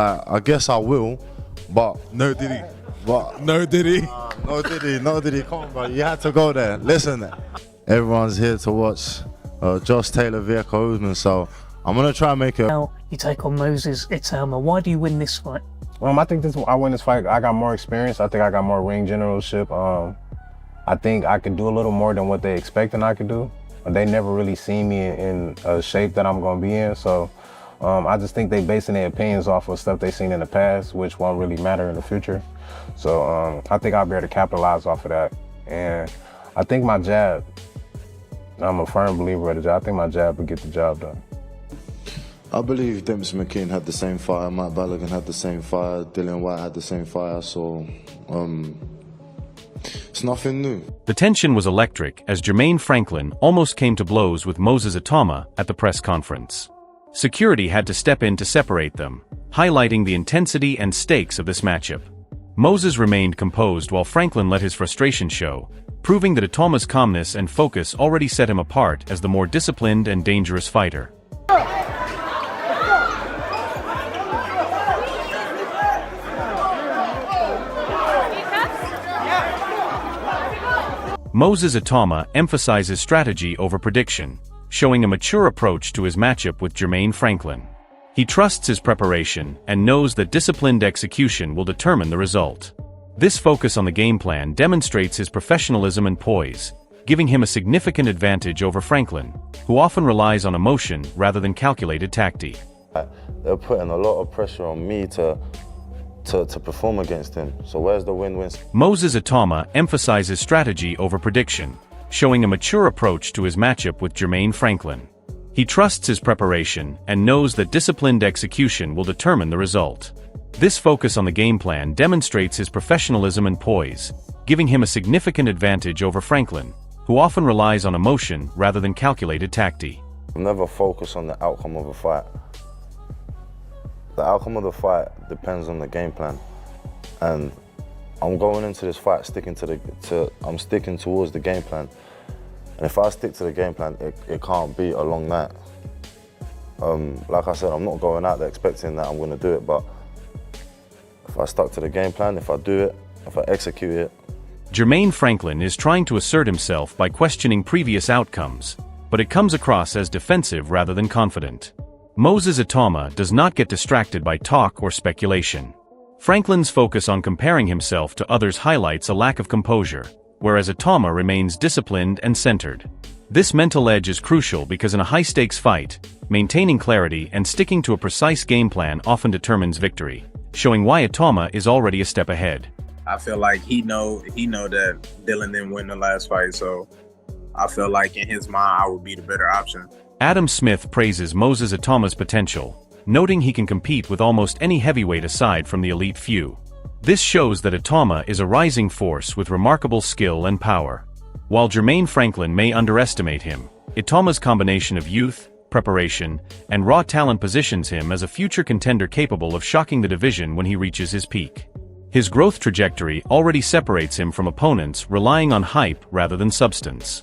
Like, I guess I will, but... No, did he? But, No, did he? no, did he? Come on, bro. You had to go there. Listen, everyone's here to watch Josh Taylor via Usman, so I'm going to try and make it... Now you take on Moses Itauma. Why do you win this fight? I think I win this fight. I got more experience. I think I got more ring generalship. I think I could do a little more than what they expecting I could do. They never really seen me in a shape that I'm going to be in, so I just think they basing their opinions off of stuff they seen in the past, which won't really matter in the future. So I think I'll be able to capitalize off of that. And I think my jab, I'm a firm believer of the jab. I think my jab would get the job done. I believe Dempsey McKean had the same fire, Mike Balogun had the same fire, Dillian Whyte had the same fire, so it's nothing new. The tension was electric as Jermaine Franklin almost came to blows with Moses Itauma at the press conference. Security had to step in to separate them, highlighting the intensity and stakes of this matchup. Moses remained composed while Franklin let his frustration show, proving that Itauma's calmness and focus already set him apart as the more disciplined and dangerous fighter. Moses Itauma emphasizes strategy over prediction, showing a mature approach to his matchup with Jermaine Franklin. He trusts his preparation and knows that disciplined execution will determine the result. This focus on the game plan demonstrates his professionalism and poise, giving him a significant advantage over Franklin, who often relies on emotion rather than calculated tactic. They're putting a lot of pressure on me to perform against him. So where's the win-win? Moses Itauma emphasizes strategy over prediction, showing a mature approach to his matchup with Jermaine Franklin. He trusts his preparation and knows that disciplined execution will determine the result. This focus on the game plan demonstrates his professionalism and poise, giving him a significant advantage over Franklin, who often relies on emotion rather than calculated tactic. Never focus on the outcome of a fight. The outcome of the fight depends on the game plan, and I'm going into this fight sticking towards the game plan. And if I stick to the game plan, it can't be a long night. Like I said, I'm not going out there expecting that I'm going to do it, but if I stuck to the game plan, if I do it, if I execute it. Jermaine Franklin is trying to assert himself by questioning previous outcomes, but it comes across as defensive rather than confident. Moses Itauma does not get distracted by talk or speculation. Franklin's focus on comparing himself to others highlights a lack of composure, whereas Itauma remains disciplined and centered. This mental edge is crucial because in a high-stakes fight, maintaining clarity and sticking to a precise game plan often determines victory, showing why Itauma is already a step ahead. I feel like he know that Dylan didn't win the last fight, so I feel like in his mind I would be the better option. Adam Smith praises Moses Itauma's potential, noting he can compete with almost any heavyweight aside from the elite few. This shows that Itauma is a rising force with remarkable skill and power. While Jermaine Franklin may underestimate him, Itauma's combination of youth, preparation, and raw talent positions him as a future contender capable of shocking the division when he reaches his peak. His growth trajectory already separates him from opponents relying on hype rather than substance.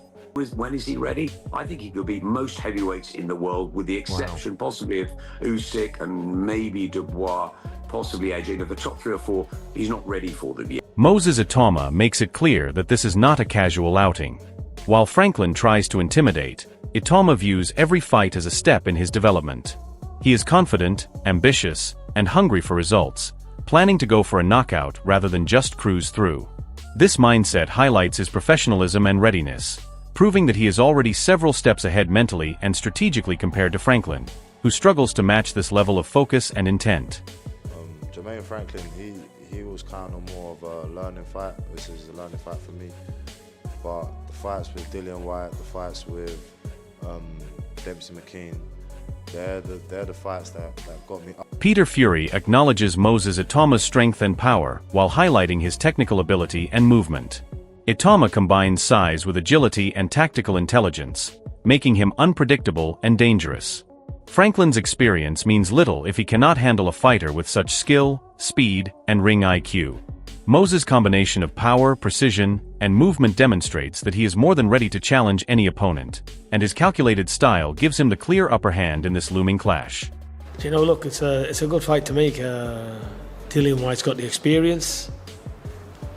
When is he ready? I think he could beat most heavyweights in the world, with the exception possibly of Usyk and maybe Dubois, possibly AJ. The top 3 or 4, he's not ready for them yet. Moses Itauma makes it clear that this is not a casual outing. While Franklin tries to intimidate, Itauma views every fight as a step in his development. He is confident, ambitious, and hungry for results, planning to go for a knockout rather than just cruise through. This mindset highlights his professionalism and readiness, proving that he is already several steps ahead mentally and strategically compared to Franklin, who struggles to match this level of focus and intent. Jermaine Franklin, he was kind of more of a learning fight. This is a learning fight for me. But the fights with Dillian Whyte, the fights with Dempsey McKean, they're the fights that got me up. Peter Fury acknowledges Moses Itauma's strength and power while highlighting his technical ability and movement. Itauma combines size with agility and tactical intelligence, making him unpredictable and dangerous. Franklin's experience means little if he cannot handle a fighter with such skill, speed, and ring IQ. Moses' combination of power, precision, and movement demonstrates that he is more than ready to challenge any opponent, and his calculated style gives him the clear upper hand in this looming clash. You know, look, it's a good fight to make. Dillian White's got the experience.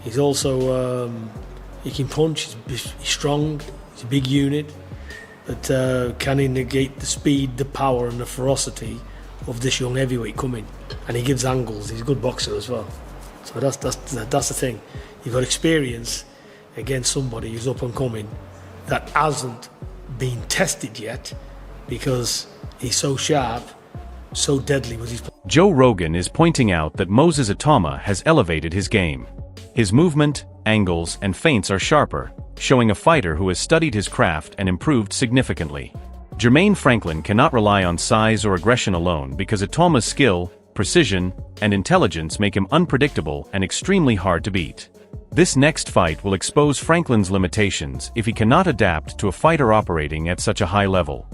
He's also he can punch. He's strong. He's a big unit. But can he negate the speed, the power, and the ferocity of this young heavyweight coming? And he gives angles. He's a good boxer as well. So that's the thing. You've got experience against somebody who's up and coming that hasn't been tested yet because he's so sharp, so deadly with his. Joe Rogan is pointing out that Moses Itauma has elevated his game. His movement, angles, and feints are sharper, showing a fighter who has studied his craft and improved significantly. Jermaine Franklin cannot rely on size or aggression alone because Itauma's skill, precision, and intelligence make him unpredictable and extremely hard to beat. This next fight will expose Franklin's limitations if he cannot adapt to a fighter operating at such a high level.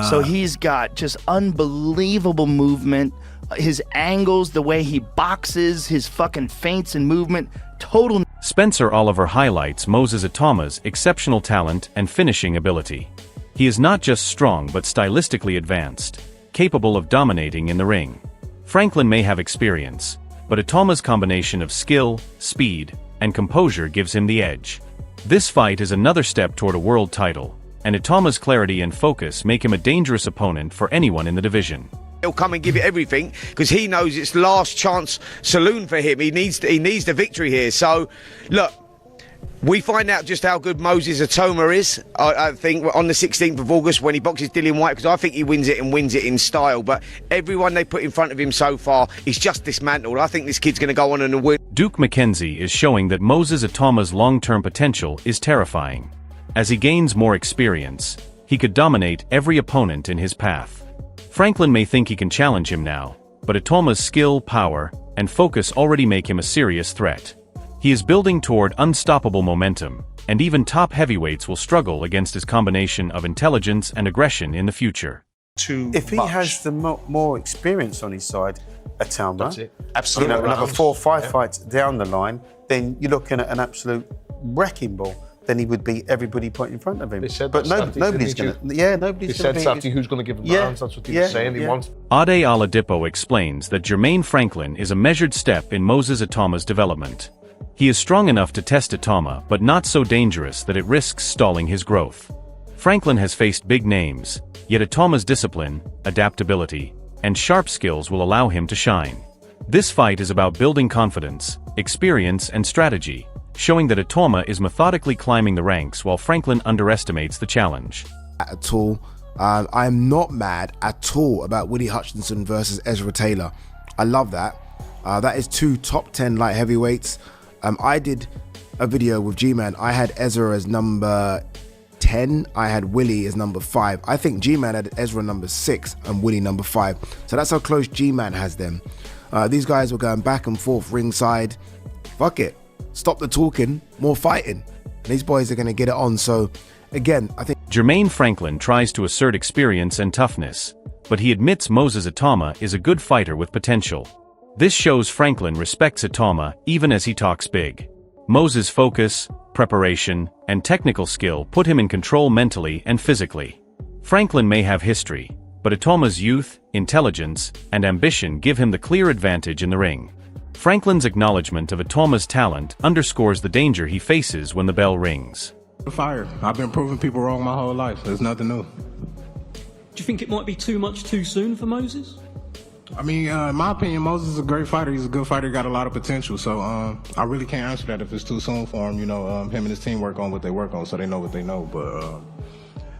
So he's got just unbelievable movement, his angles, the way he boxes, his fucking feints and movement, total. Spencer Oliver highlights Moses Itauma's exceptional talent and finishing ability. He is not just strong but stylistically advanced, capable of dominating in the ring. Franklin may have experience, but Itauma's combination of skill, speed, and composure gives him the edge. This fight is another step toward a world title, and Itauma's clarity and focus make him a dangerous opponent for anyone in the division. He'll come and give it everything because he knows it's last chance saloon for him. He needs the victory here. So, look, we find out just how good Moses Itauma is, I think, on the 16th of August when he boxes Dillian White, because I think he wins it and wins it in style. But everyone they put in front of him so far, he's just dismantled. I think this kid's going to go on and win. Duke McKenzie is showing that Moses Itauma's long-term potential is terrifying. As he gains more experience, he could dominate every opponent in his path. Franklin may think he can challenge him now, but Itauma's skill, power, and focus already make him a serious threat. He is building toward unstoppable momentum, and even top heavyweights will struggle against his combination of intelligence and aggression in the future. If he has the more experience on his side, Itauma, absolutely, another 4 or 5 fights down the line, then you're looking at an absolute wrecking ball. Then he would beat everybody put in front of him. But nobody's going to. Yeah, nobody's going to. He said Saturday who's going to give him rounds. That's what he was saying. He wants. Ade Oladipo explains that Jermaine Franklin is a measured step in Moses Itauma's development. He is strong enough to test Itauma, but not so dangerous that it risks stalling his growth. Franklin has faced big names, yet Itauma's discipline, adaptability, and sharp skills will allow him to shine. This fight is about building confidence, experience, and strategy, showing that Itauma is methodically climbing the ranks while Franklin underestimates the challenge. At all. I am not mad at all about Willie Hutchinson versus Ezra Taylor. I love that. That is 2 top 10 light heavyweights. I did a video with G-Man. I had Ezra as number 10. I had Willie as number 5. I think G-Man had Ezra number 6 and Willie number 5. So that's how close G-Man has them. These guys were going back and forth ringside. Fuck it. Stop the talking, more fighting. These boys are going to get it on. So, again, I think Jermaine Franklin tries to assert experience and toughness, but he admits Moses Itauma is a good fighter with potential. This shows Franklin respects Itauma even as he talks big. Moses' focus, preparation, and technical skill put him in control mentally and physically. Franklin may have history, but Itauma's youth, intelligence, and ambition give him the clear advantage in the ring. Franklin's acknowledgement of Itauma's talent underscores the danger he faces when the bell rings. Fire. I've been proving people wrong my whole life. There's nothing new. Do you think it might be too much too soon for Moses? I mean, in my opinion, Moses is a great fighter. He's a good fighter, got a lot of potential. So I really can't answer that if it's too soon for him. You know, him and his team work on what they work on, so they know what they know. But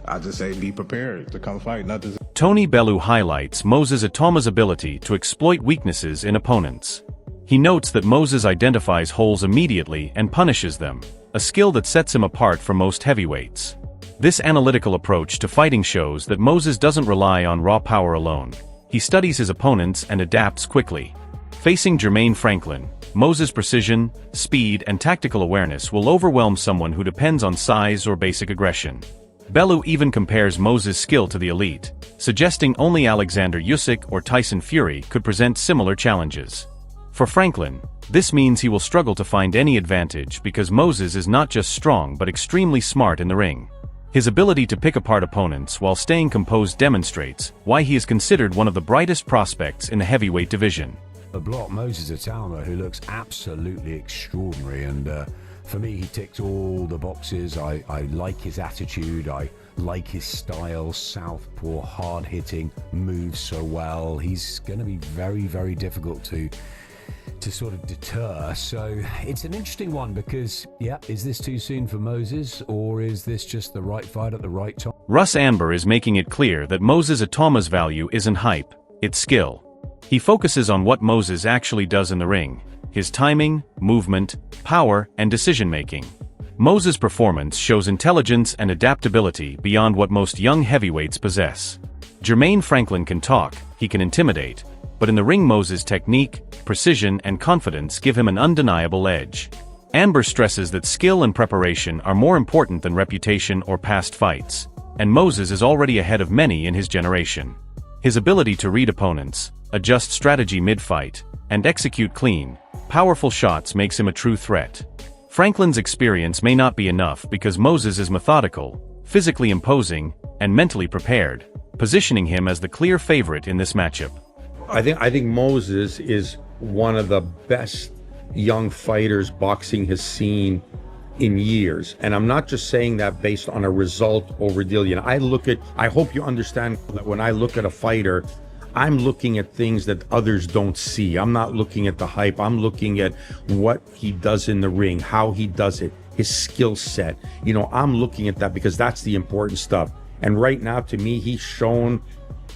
I just say be prepared to come fight. Nothing. Tony Bellew highlights Moses Itauma's ability to exploit weaknesses in opponents. He notes that Moses identifies holes immediately and punishes them, a skill that sets him apart from most heavyweights. This analytical approach to fighting shows that Moses doesn't rely on raw power alone. He studies his opponents and adapts quickly. Facing Jermaine Franklin, Moses' precision, speed, and tactical awareness will overwhelm someone who depends on size or basic aggression. Bellew even compares Moses' skill to the elite, suggesting only Alexander Usyk or Tyson Fury could present similar challenges. For Franklin, this means he will struggle to find any advantage because Moses is not just strong but extremely smart in the ring. His ability to pick apart opponents while staying composed demonstrates why he is considered one of the brightest prospects in the heavyweight division. A block Moses Itauma, who looks absolutely extraordinary, and for me he ticks all the boxes. I like his attitude, I like his style, southpaw, hard hitting, moves so well. He's going to be very, very difficult to sort of deter. So it's an interesting one because, yeah, is this too soon for Moses, or is this just the right fight at the right time? Russ Amber is making it clear that Moses Itauma's value isn't hype, it's skill. He focuses on what Moses actually does in the ring, his timing, movement, power, and decision-making. Moses' performance shows intelligence and adaptability beyond what most young heavyweights possess. Jermaine Franklin can talk, he can intimidate, but in the ring Moses' technique, precision, and confidence give him an undeniable edge. Amber stresses that skill and preparation are more important than reputation or past fights, and Moses is already ahead of many in his generation. His ability to read opponents, adjust strategy mid-fight, and execute clean, powerful shots makes him a true threat. Franklin's experience may not be enough because Moses is methodical, physically imposing, and mentally prepared, positioning him as the clear favorite in this matchup. I think Moses is one of the best young fighters boxing has seen in years. And I'm not just saying that based on a result over deal. You know, I hope you understand that when I look at a fighter, I'm looking at things that others don't see. I'm not looking at the hype. I'm looking at what he does in the ring, how he does it, his skill set. You know, I'm looking at that because that's the important stuff. And right now, to me, he's shown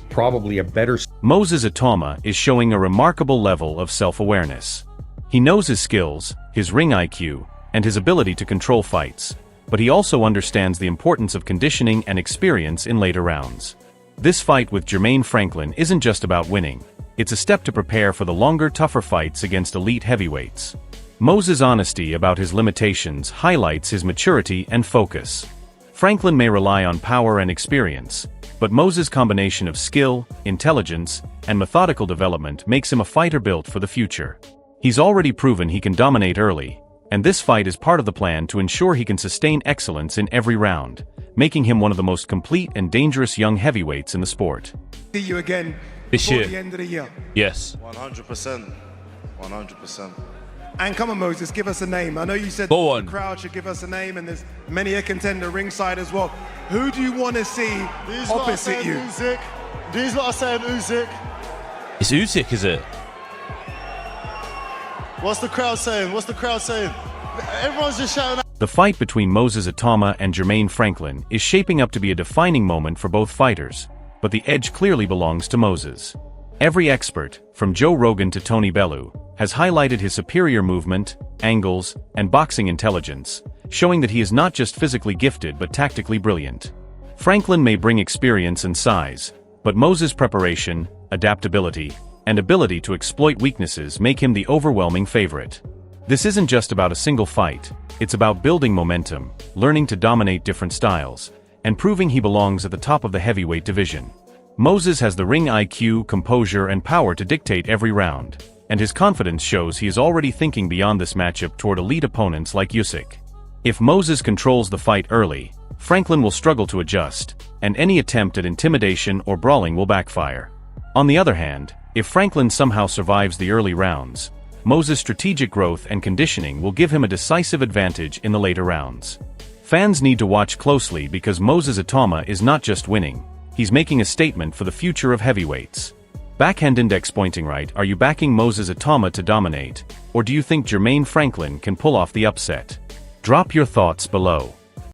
probably a better... Moses Itauma is showing a remarkable level of self-awareness. He knows his skills, his ring IQ, and his ability to control fights, but he also understands the importance of conditioning and experience in later rounds. This fight with Jermaine Franklin isn't just about winning, it's a step to prepare for the longer, tougher fights against elite heavyweights. Moses' honesty about his limitations highlights his maturity and focus. Franklin may rely on power and experience, but Moses' combination of skill, intelligence, and methodical development makes him a fighter built for the future. He's already proven he can dominate early, and this fight is part of the plan to ensure he can sustain excellence in every round, making him one of the most complete and dangerous young heavyweights in the sport. See you again this before year. The end of the year. Yes. 100%. 100%. And come on, Moses, give us a name. I know you said Go on. The crowd should give us a name, and there's many a contender ringside as well. Who do you want to see opposite you? Usyk. These lot are saying Usyk. It's Usyk, is it? What's the crowd saying? What's the crowd saying? Everyone's just shouting out. The fight between Moses Itauma and Jermaine Franklin is shaping up to be a defining moment for both fighters, but the edge clearly belongs to Moses. Every expert, from Joe Rogan to Tony Bellew, has highlighted his superior movement, angles, and boxing intelligence, showing that he is not just physically gifted but tactically brilliant. Franklin may bring experience and size, but Moses' preparation, adaptability, and ability to exploit weaknesses make him the overwhelming favorite. This isn't just about a single fight, it's about building momentum, learning to dominate different styles, and proving he belongs at the top of the heavyweight division. Moses has the ring IQ, composure, and power to dictate every round, and his confidence shows he is already thinking beyond this matchup toward elite opponents like Usyk. If Moses controls the fight early, Franklin will struggle to adjust, and any attempt at intimidation or brawling will backfire. On the other hand, if Franklin somehow survives the early rounds, Moses' strategic growth and conditioning will give him a decisive advantage in the later rounds. Fans need to watch closely because Moses Itauma is not just winning, he's making a statement for the future of heavyweights. Backhand index pointing right, are you backing Moses Itauma to dominate, or do you think Jermaine Franklin can pull off the upset? Drop your thoughts below.